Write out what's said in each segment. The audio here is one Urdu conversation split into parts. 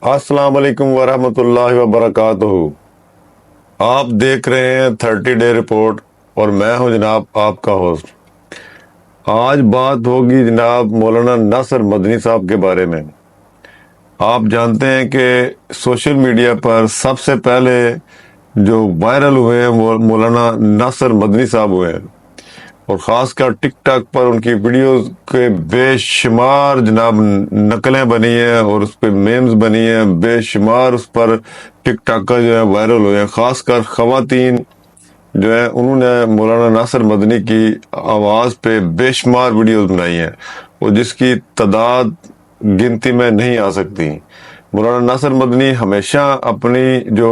السلام علیکم ورحمۃ اللہ وبرکاتہ۔ آپ دیکھ رہے ہیں 30 ڈے رپورٹ اور میں ہوں جناب آپ کا ہوسٹ۔ آج بات ہوگی جناب مولانا ناصر مدنی صاحب کے بارے میں۔ آپ جانتے ہیں کہ سوشل میڈیا پر سب سے پہلے جو وائرل ہوئے ہیں وہ مولانا ناصر مدنی صاحب ہوئے ہیں، اور خاص کر ٹک ٹاک پر ان کی ویڈیوز کے بے شمار جناب نقلیں بنی ہیں اور اس پہ میمز بنی ہیں، بے شمار اس پر ٹک ٹاک کا جو ہے وائرل ہوئے ہیں۔ خاص کر خواتین جو ہے انہوں نے مولانا ناصر مدنی کی آواز پہ بے شمار ویڈیوز بنائی ہیں، اور جس کی تعداد گنتی میں نہیں آ سکتی۔ مولانا ناصر مدنی ہمیشہ اپنی جو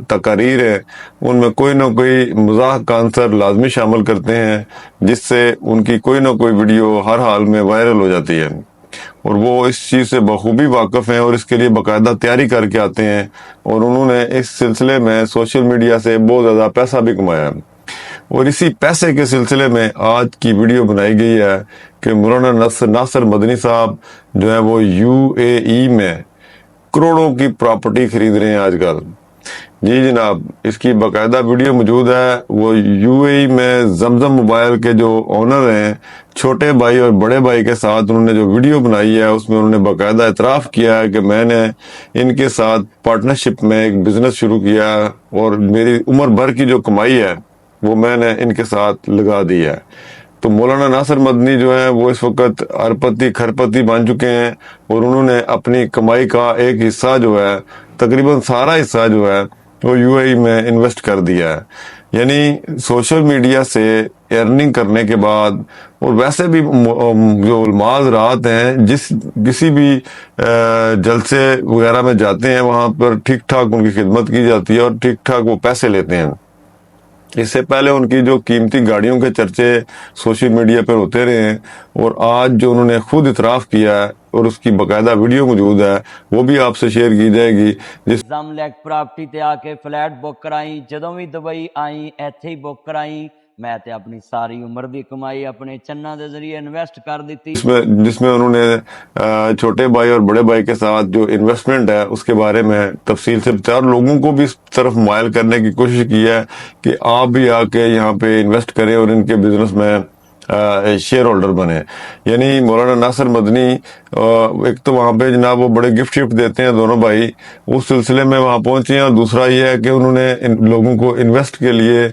تقاریر ہے ان میں کوئی نہ کوئی مزاح کا عنصر لازمی شامل کرتے ہیں، جس سے ان کی کوئی نہ کوئی ویڈیو ہر حال میں وائرل ہو جاتی ہے، اور وہ اس چیز سے بخوبی واقف ہیں اور اس کے لیے باقاعدہ تیاری کر کے آتے ہیں، اور انہوں نے اس سلسلے میں سوشل میڈیا سے بہت زیادہ پیسہ بھی کمایا ہے۔ اور اسی پیسے کے سلسلے میں آج کی ویڈیو بنائی گئی ہے کہ مولانا ناصر مدنی صاحب جو ہے وہ UAE میں کروڑوں کی پراپرٹی خرید رہے ہیں آج کل۔ جی جناب، اس کی باقاعدہ ویڈیو موجود ہے۔ وہ UAE میں زمزم موبائل کے جو آنر ہیں، چھوٹے بھائی اور بڑے بھائی کے ساتھ انہوں نے جو ویڈیو بنائی ہے اس میں انہوں نے باقاعدہ اعتراف کیا ہے کہ میں نے ان کے ساتھ پارٹنرشپ میں ایک بزنس شروع کیا ہے، اور میری عمر بھر کی جو کمائی ہے وہ میں نے ان کے ساتھ لگا دی ہے۔ تو مولانا ناصر مدنی جو ہے وہ اس وقت ارپتی کھرپتی بن چکے ہیں، اور انہوں نے اپنی کمائی کا ایک حصہ جو ہے، تقریباً سارا حصہ جو ہے وہ UAE میں انویسٹ کر دیا ہے۔ یعنی سوشل میڈیا سے ارننگ کرنے کے بعد، اور ویسے بھی جو علماء حضرات ہیں جس کسی بھی جلسے وغیرہ میں جاتے ہیں وہاں پر ٹھیک ٹھاک ان کی خدمت کی جاتی ہے اور ٹھیک ٹھاک وہ پیسے لیتے ہیں۔ اس سے پہلے ان کی جو قیمتی گاڑیوں کے چرچے سوشل میڈیا پر ہوتے رہے ہیں، اور آج جو انہوں نے خود اعتراف کیا ہے اور اس کی باقاعدہ ویڈیو موجود ہے وہ بھی آپ سے شیئر کی جائے گی۔ زم لیک پراپرٹی تے آ کے فلیٹ بک کرائی، جدوں بھی دبئی آئی ایتھے ہی بک کرائی۔ میں تے اپنی ساری عمر دی کمائی اپنے چنا دے ذریعے انویسٹ کر دیتی۔ جس میں انہوں نے چھوٹے بھائی اور بڑے بھائی کے ساتھ جو انویسٹمنٹ ہے اس کے بارے میں تفصیل سے بتایا، اور لوگوں کو بھی اس طرف مائل کرنے کی کوشش کی ہے کہ آپ بھی آ کے یہاں پہ انویسٹ کریں اور ان کے بزنس میں شیئر ہولڈر بنے۔ یعنی مولانا ناصر مدنی ایک تو وہاں پہ جناب وہ بڑے گفٹ شفٹ دیتے ہیں دونوں بھائی، اس سلسلے میں وہاں پہنچے ہیں، اور دوسرا یہ ہے کہ انہوں نے لوگوں کو انویسٹ کے لیے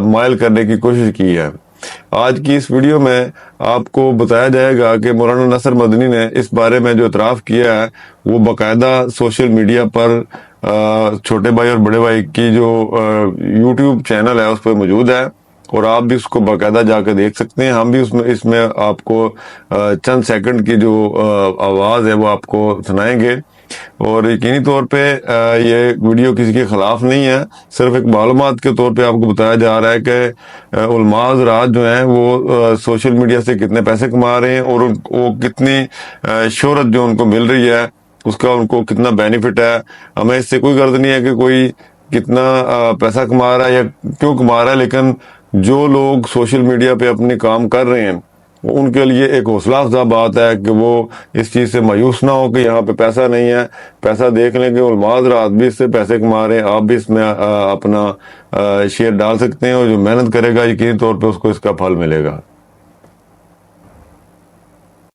مائل کرنے کی کوشش کی ہے۔ آج کی اس ویڈیو میں آپ کو بتایا جائے گا کہ مولانا ناصر مدنی نے اس بارے میں جو اعتراف کیا ہے وہ باقاعدہ سوشل میڈیا پر چھوٹے بھائی اور بڑے بھائی کی جو YouTube چینل ہے اس پہ موجود ہے، اور آپ بھی اس کو باقاعدہ جا کے دیکھ سکتے ہیں۔ ہم بھی اس میں آپ کو چند سیکنڈ کی جو آواز ہے وہ آپ کو سنائیں گے، اور یقینی طور پہ یہ ویڈیو کسی کے خلاف نہیں ہے، صرف ایک معلومات کے طور پہ آپ کو بتایا جا رہا ہے کہ علماء حضرات جو ہیں وہ سوشل میڈیا سے کتنے پیسے کما رہے ہیں، اور وہ کتنی شہرت جو ان کو مل رہی ہے اس کا ان کو کتنا بینیفٹ ہے۔ ہمیں اس سے کوئی غرض نہیں ہے کہ کوئی کتنا پیسہ کما رہا ہے یا کیوں کما رہا ہے، لیکن جو لوگ سوشل میڈیا پہ اپنے کام کر رہے ہیں ان کے لیے ایک حوصلہ افزا بات ہے کہ وہ اس چیز سے مایوس نہ ہو کہ یہاں پہ پیسہ نہیں ہے۔ پیسہ دیکھ لیں کہ علماء حضرات بھی اس سے پیسے کما رہے ہیں، آپ بھی اس میں اپنا شیئر ڈال سکتے ہیں، اور جو محنت کرے گا یقینی طور پہ اس کو اس کا پھل ملے گا۔